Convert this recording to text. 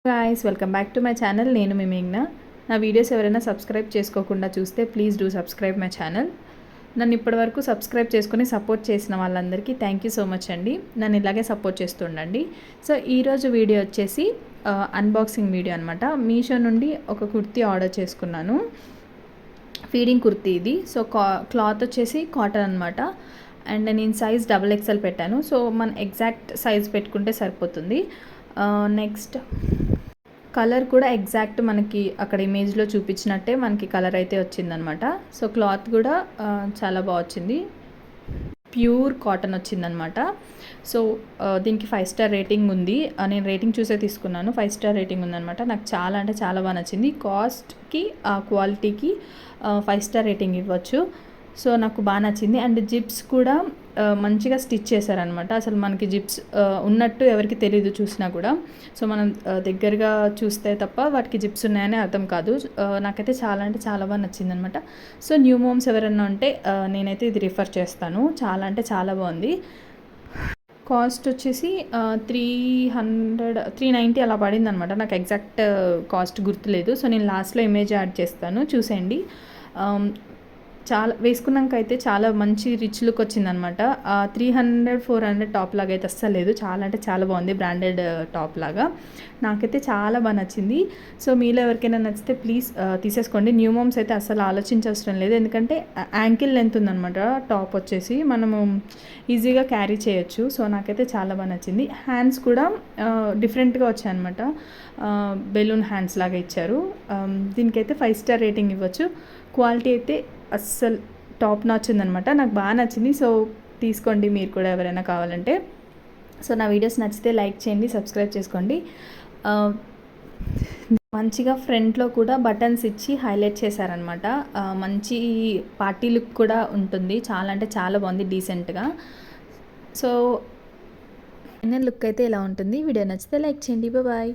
Guys welcome back to my channel. నేను మీ మేఘ్నా. నా videos ఎవరైనా సబ్స్క్రైబ్ చేసుకోకుండా చూస్తే please do subscribe my channel. నన్ను ఇప్పటివరకు సబ్స్క్రైబ్ చేసుకుని సపోర్ట్ చేసిన వాళ్ళందరికీ థ్యాంక్ యూ సో మచ్ అండి. నన్ను ఇలాగే సపోర్ట్ చేస్తుండండి. సో ఈరోజు వీడియో వచ్చేసి అన్బాక్సింగ్ వీడియో అనమాట. మీషో నుండి ఒక కుర్తీ ఆర్డర్ చేసుకున్నాను. ఫీడింగ్ కుర్తీ ఇది. సో క్లాత్ వచ్చేసి కాటన్ అనమాట. అండ్ నేను సైజ్ XXL పెట్టాను. సో మన ఎగ్జాక్ట్ సైజ్ పెట్టుకుంటే సరిపోతుంది. నెక్స్ట్ కలర్ కూడా ఎగ్జాక్ట్ మనకి అక్కడ ఇమేజ్లో చూపించినట్టే మనకి కలర్ అయితే వచ్చిందనమాట. సో క్లాత్ కూడా చాలా బాగా వచ్చింది. ప్యూర్ కాటన్ వచ్చిందనమాట. సో దీనికి 5 స్టార్ రేటింగ్ ఉంది. నేను రేటింగ్ చూసే తీసుకున్నాను. 5 స్టార్ రేటింగ్ ఉందనమాట. నాకు చాలా అంటే చాలా బాగా నచ్చింది. కాస్ట్కి క్వాలిటీకి 5 స్టార్ రేటింగ్ ఇవ్వచ్చు. సో నాకు బాగా నచ్చింది. అండ్ జిప్స్ కూడా మంచిగా స్టిచ్ చేశారనమాట. అసలు మనకి జిప్స్ ఉన్నట్టు ఎవరికి తెలియదు చూసినా కూడా. సో మనం దగ్గరగా చూస్తే తప్ప వాటికి జిప్స్ ఉన్నాయని అర్థం కాదు. నాకైతే చాలా అంటే చాలా బాగా నచ్చిందనమాట. సో న్యూ మోమ్స్ ఎవరైనా ఉంటే నేనైతే ఇది రిఫర్ చేస్తాను. చాలా అంటే చాలా బాగుంది. కాస్ట్ వచ్చేసి 390 అలా పడింది అనమాట. నాకు ఎగ్జాక్ట్ కాస్ట్ గుర్తులేదు. సో నేను లాస్ట్లో ఇమేజ్ యాడ్ చేస్తాను, చూసేయండి. చాలా వేసుకున్నాక అయితే చాలా మంచి రిచ్ లుక్ వచ్చిందనమాట. 300-400 టాప్ లాగా అయితే అస్సలు లేదు. చాలా అంటే చాలా బాగుంది. బ్రాండెడ్ టాప్ లాగా నాకైతే చాలా బాగా నచ్చింది. సో మీలో ఎవరికైనా నచ్చితే ప్లీజ్ తీసేసుకోండి. న్యూ మోమ్స్ అయితే అస్సలు ఆలోచించవసరం లేదు. ఎందుకంటే యాంకిల్ లెంత్ ఉందనమాట. టాప్ వచ్చేసి మనము ఈజీగా క్యారీ చేయొచ్చు. సో నాకైతే చాలా బాగా నచ్చింది. హ్యాండ్స్ కూడా డిఫరెంట్గా వచ్చాయన్నమాట. బెలూన్ హ్యాండ్స్ లాగా ఇచ్చారు. దీనికైతే 5 స్టార్ రేటింగ్ ఇవ్వచ్చు. క్వాలిటీ అయితే అస్సలు టాప్ నాచ్ ఉందనమాట. నాకు బాగా నచ్చింది. సో తీసుకోండి మీరు కూడా ఎవరైనా కావాలంటే. సో నా వీడియోస్ నచ్చితే లైక్ చేయండి, సబ్స్క్రైబ్ చేసుకోండి. మంచిగా ఫ్రంట్లో కూడా బటన్స్ ఇచ్చి హైలైట్ చేశారనమాట. మంచి పార్టీ లుక్ కూడా ఉంటుంది. చాలా అంటే చాలా బాగుంది, డీసెంట్గా. సో ఫైనల్ లుక్ అయితే ఇలా ఉంటుంది. వీడియో నచ్చితే లైక్ చేయండి. బాయ్.